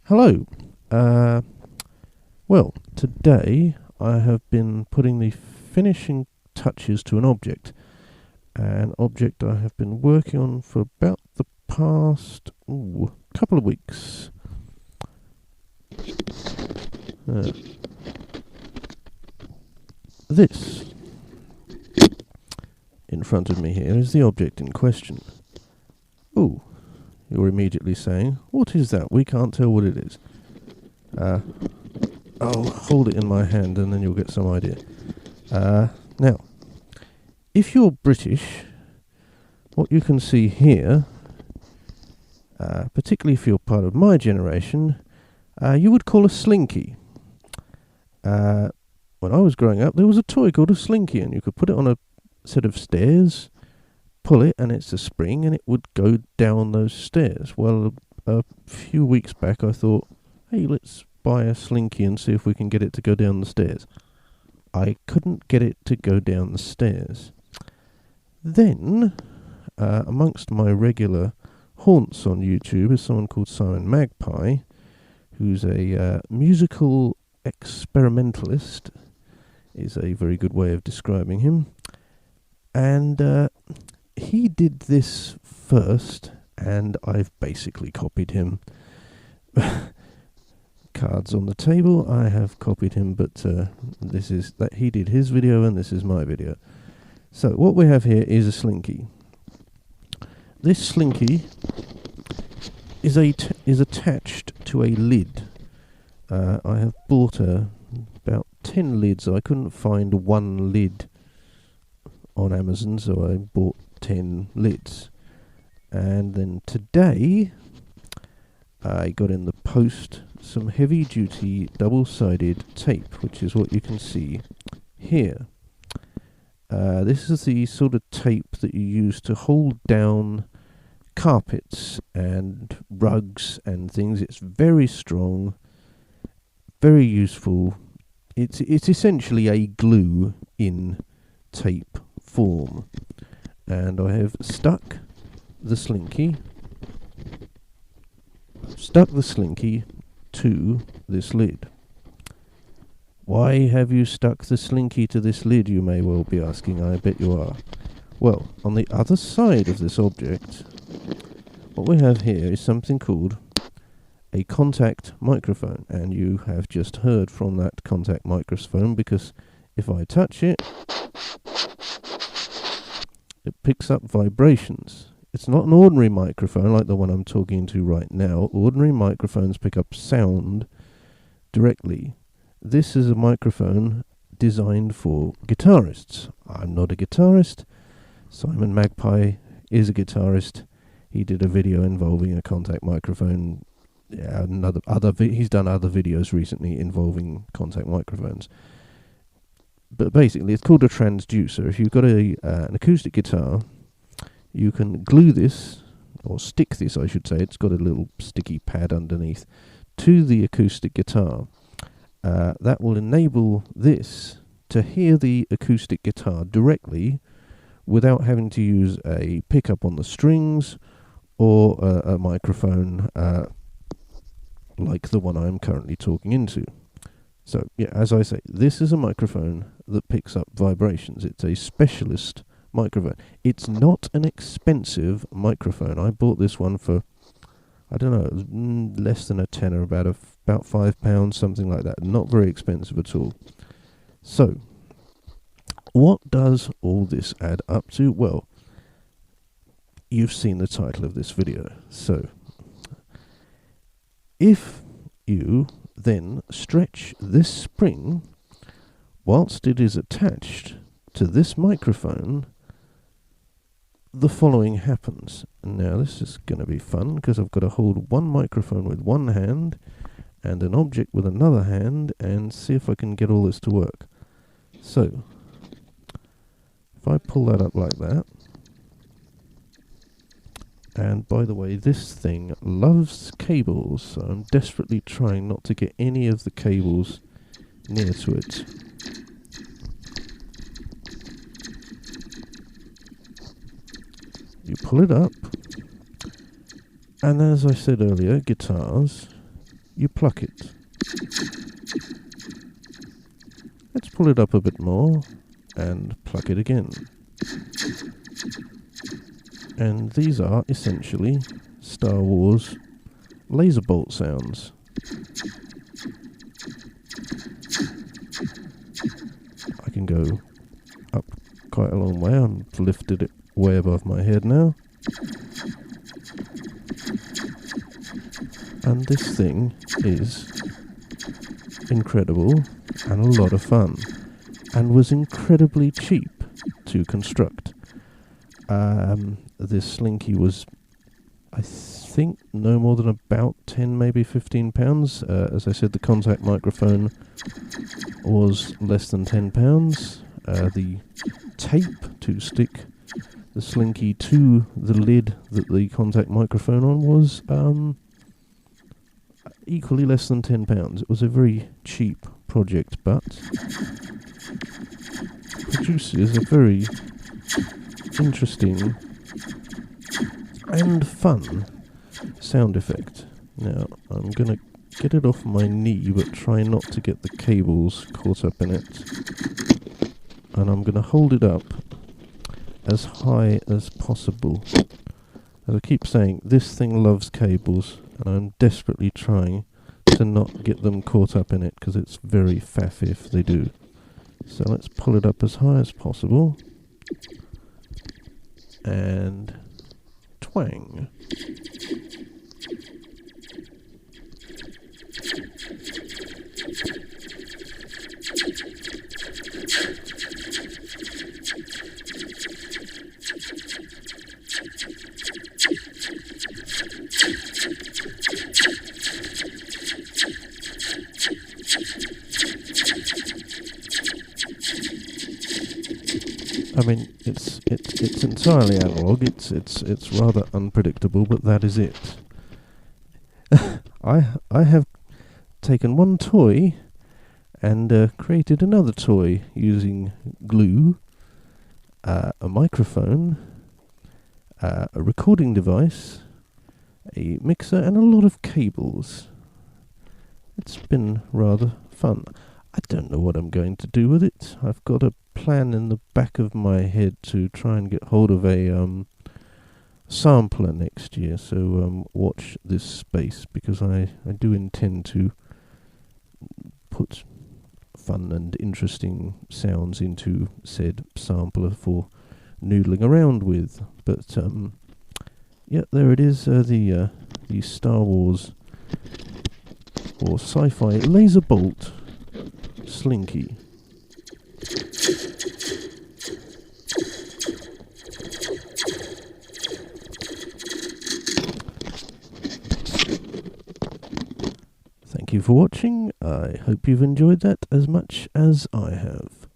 Hello. Well, today I have been putting the finishing touches to an object I have been working on for about the past couple of weeks. This in front of me here is the object in question. Ooh, you're immediately saying, what is that? We can't tell what it is. I'll hold it in my hand and then you'll get some idea. Now, if you're British, what you can see here, particularly if you're part of my generation, you would call a slinky. When I was growing up, there was a toy called a slinky, and you could put it on a set of stairs, pull it, and it's a spring, and it would go down those stairs. Well, a few weeks back, I thought, hey, let's buy a slinky and see if we can get it to go down the stairs. I couldn't get it to go down the stairs. Then, amongst my regular haunts on YouTube is someone called Simon Magpie, who's a musical experimentalist, is a very good way of describing him. And he did this first, and I've basically copied him. Cards on the table, I have copied him, but this is that he did his video and this is my video. So what we have here is a slinky. This slinky is attached to a lid. I have bought about 10 lids. I couldn't find one lid on Amazon, so I bought 10 lids. And then today I got in the post some heavy duty double-sided tape, which is what you can see here. This is the sort of tape that you use to hold down carpets and rugs and things. It's very strong, very useful. It's essentially a glue in tape form. And I have stuck the slinky to this lid. Why have you stuck the slinky to this lid, you may well be asking. I bet you are. Well, on the other side of this object, what we have here is something called a contact microphone, and you have just heard from that contact microphone, because if I touch it, it picks up vibrations. It's not an ordinary microphone like the one I'm talking to right now. Ordinary microphones pick up sound directly. This is a microphone designed for guitarists. I'm not a guitarist. Simon Magpie is a guitarist. He did a video involving a contact microphone. Yeah, he's done other videos recently involving contact microphones. But basically, it's called a transducer. If you've got an acoustic guitar, you can glue this, or stick this, I should say. It's got a little sticky pad underneath, to the acoustic guitar. That will enable this to hear the acoustic guitar directly without having to use a pickup on the strings or a microphone like the one I'm currently talking into. So, yeah, as I say, this is a microphone that picks up vibrations. It's a specialist microphone. It's not an expensive microphone. I bought this one for, I don't know, less than a tenner, about £5, something like that. Not very expensive at all. So, what does all this add up to? Well, you've seen the title of this video. So, if you then stretch this spring whilst it is attached to this microphone, the following happens. Now this is going to be fun, because I've got to hold one microphone with one hand and an object with another hand and see if I can get all this to work. So, if I pull that up like that, and by the way, this thing loves cables, so I'm desperately trying not to get any of the cables near to it. You pull it up, and as I said earlier, guitars you pluck it. Let's pull it up a bit more and pluck it again. And these are essentially Star Wars laser bolt sounds. I can go up quite a long way. I've lifted it way above my head now. And this thing is incredible and a lot of fun, and was incredibly cheap to construct. This slinky was, I think, no more than about 10, maybe 15 pounds. As I said, the contact microphone was less than 10 pounds. The tape to stick the slinky to the lid that the contact microphone on was equally less than 10 pounds. It was a very cheap project, but produces a very interesting and fun sound effect. Now, I'm going to get it off my knee, but try not to get the cables caught up in it. And I'm going to hold it up as high as possible. As I keep saying, this thing loves cables, and I'm desperately trying to not get them caught up in it, because it's very faffy if they do. So let's pull it up as high as possible. And twang. I mean, it's entirely analog. It's rather unpredictable, but that is it. I have taken one toy and created another toy using glue, a microphone, a recording device, a mixer, and a lot of cables. It's been rather fun. I don't know what I'm going to do with it. I've got a plan in the back of my head to try and get hold of a sampler next year, so watch this space, because I do intend to put fun and interesting sounds into said sampler for noodling around with. But yeah, there it is, the Star Wars or sci-fi laser bolt slinky. Thank you for watching. I hope you've enjoyed that as much as I have.